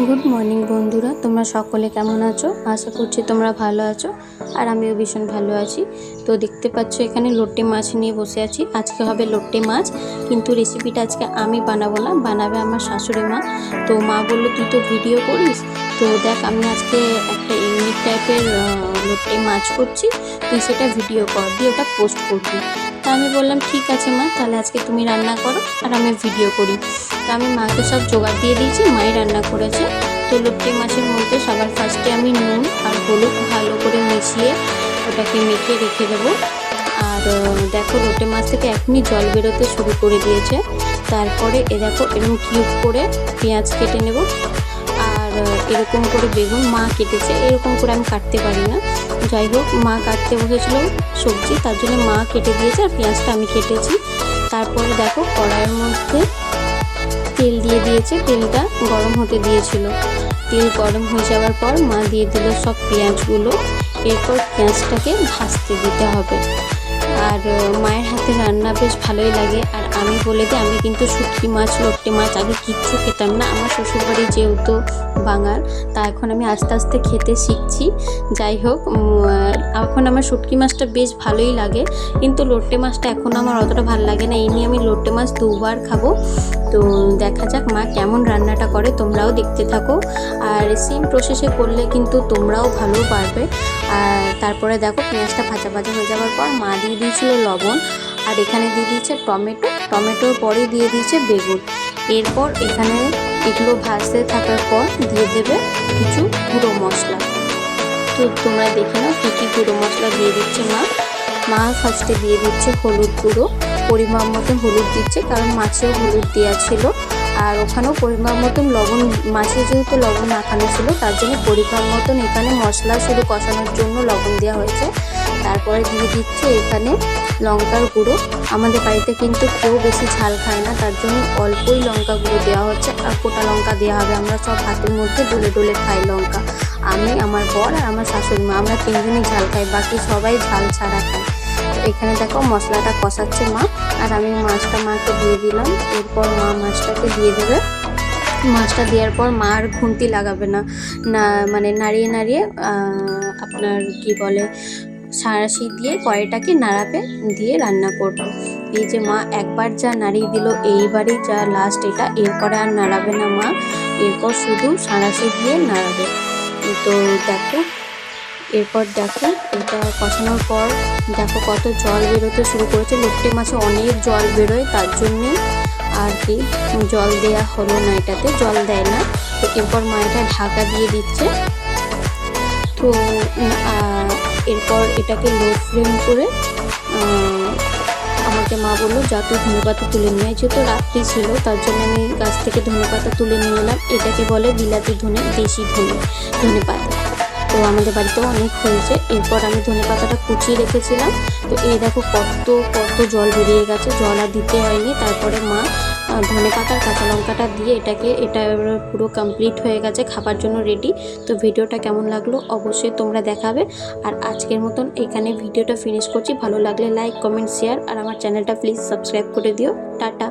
Good morning বন্ধুরা, তোমরা সকলে কেমন আছো? আশা করছি তোমরা ভালো আছো আর আমিও ভীষণ ভালো আছি। তো দেখতে পাচ্ছ এখানে লোটে মাছ নিয়ে বসে আছি। আজকে হবে লোটে মাছ, কিন্তু রেসিপিটা আজকে আমি বানাবো না, বানাবে আমার শাশুড়ি মা। তো মা বললো তুই তো ভিডিও করিস, তো দেখ আমি আজকে একটা ইউনিক টাইপের লোটে মাছ করছি, তুই সেটা ভিডিও কর দিয়ে ওটা পোস্ট করবি। তা আমি বললাম ঠিক আছে মা, তাহলে আজকে তুমি রান্না করো আর আমি ভিডিও করি। তো আমি মাকে সব জোগাড় দিয়ে দিয়েছি, মাই রান্না করেছে। তো লোটে মাছের মধ্যে সবার ফার্স্টে আমি নুন আর হলুদ ভালো করে মিশিয়ে ওটাকে মেখে রেখে দেবো। আর দেখো লোটে মাছ থেকে এখনই জল বেরোতে শুরু করে দিয়েছে। তারপরে দেখো এরকম কিউব করে পেঁয়াজ কেটে নেব, আর এরকম করে বেগুন মা কেটেছে, এরকম করে আমি কাটতে পারি না। যাই হোক, মা কাটতে বসেছিল সবজি, তার জন্য মা কেটে দিয়েছে আর পেঁয়াজটা আমি কেটেছি। তারপরে দেখো কড়াইয়ের মধ্যে তেল দিয়ে দিয়েছে, তেলটা গরম হতে দিয়েছিল। তেল গরম হয়ে যাওয়ার পর মা দিয়ে দিল সব পেঁয়াজগুলো। এরপর পেঁয়াজটাকে ভাজতে দিতে হবে। আর মায়ের হাতে রান্না বেশ ভালোই লাগে। আর আমি বলে দিই, আমি কিন্তু শুটকি মাছ লোটে মাছ আগে কিচ্ছু খেতাম না। আমার শ্বশুরবাড়ি যেহেতু বাঙাল, তা এখন আমি আস্তে আস্তে খেতে শিখছি। যাই হোক, এখন আমার শুটকি মাছটা বেশ ভালোই লাগে, কিন্তু লোটে মাছটা এখন আমার অতটা ভালো লাগে না। এই নিয়ে আমি লোটে মাছ দুবার খাবো। তো দেখা যাক মা কেমন রান্নাটা করে, তোমরাও দেখতে থাকো। আর সেম প্রসেসে করলে কিন্তু তোমরাও ভালো পারবে। আর তারপরে দেখো পেঁয়াজটা ভাজা ভাজা হয়ে যাওয়ার পর মা দিয়ে দিয়েছিল লবণ, আর এখানে দিয়ে দিয়েছে টমেটোর পরে দিয়ে দিয়েছে বেগুন। এরপর এখানে এগুলো ভাজতে থাকার পর দিয়ে দেবে কিছু গুঁড়ো মশলা। তো তোমরা দেখে নাও কী কী গুঁড়ো মশলা দিয়ে দিচ্ছে মা ফার্স্টে দিয়ে দিচ্ছে হলুদ গুঁড়ো, পরিমাণ মতন হলুদ দিচ্ছে, কারণ মাছেও হলুদ দেওয়া ছিল। আর ওখানেও পরিমাণ মতন লবণ, মাছে যেহেতু লবণ মাখানো ছিল তার জন্য পরিমাণ মতন এখানে মশলা শুধু কষানোর জন্য লবণ দেওয়া হয়েছে। তারপরে দিয়ে দিচ্ছে এখানে লঙ্কার গুঁড়ো। আমাদের বাড়িতে কিন্তু কেউ বেশি ঝাল খায় না, তার জন্য অল্পই লঙ্কা গুঁড়ো দেওয়া হচ্ছে। আর গোটা লঙ্কা দেওয়া হবে, আমরা সব হাতের মধ্যে ডলে ডলে খাই লঙ্কা। আমি, আমার বর আর আমার শাশুড়ি মা, আমরা তিনজনই ঝাল খাই, বাকি সবাই ঝাল ছাড়া খায়। এখানে দেখো মশলাটা কষাচ্ছে মা, আর আমি মাছটা মাকে দিয়ে দিলাম। এরপর মা মাছটাকে দিয়ে দেবে। মাছটা দেওয়ার পর মা আর খুন্তি লাগাবে না, মানে নাড়িয়ে নাড়িয়ে আপনার কি বলে সাঁড়াশি দিয়ে কড়াইটাকে নাড়াবে, দিয়ে রান্না করবে। এই যে মা একবার যা নাড়িয়ে দিল, এইবারই যা লাস্ট এটা, এরপরে আর নাড়াবে না মা, এরপর শুধু সাঁড়াশি দিয়ে নাড়াবে। তো দেখো, এরপর দেখো এটা কষানোর পর দেখো কত জল বেরোতে শুরু করেছে। লোটে মাছে অনেক জল বেরোয়, তার জন্যেই আর কি জল দেয়া হলো না, এটাতে জল দেয় না। তো এরপর মা এটা ঢাকা দিয়ে দিচ্ছে। তো এরপর এটাকে লো ফ্লেম করে আমাকে মা বললো যা তুই ধনেপাতা তুলে নিয়ে, যেহেতু রাত্রি ছিল তার জন্য আমি গাছ থেকে ধনেপাতা তুলে নিয়ে এলাম। এটাকে বলে বিলাতি ধনে, দেশি ধনেপাতা। তো আমাদের বাড়িতেও অনেক হয়েছে। এরপর আমি ধনেপাতাটা কুচিয়ে রেখেছিলাম। তো এই দেখো কত কত জল বেরিয়ে গেছে, জল আর দিতে হয়নি। তারপরে মা ধনেপাতার কাঁচা লঙ্কাটা দিয়ে এটা পুরো কমপ্লিট হয়ে গেছে, খাবার জন্য রেডি। তো ভিডিওটা কেমন লাগলো অবশ্যই তোমরা দেখাবে। আর আজকের মতন এখানে ভিডিওটা ফিনিশ করছি। ভালো লাগলে লাইক, কমেন্ট, শেয়ার, আর আমার চ্যানেলটা প্লিজ সাবস্ক্রাইব করে দিও। টাটা।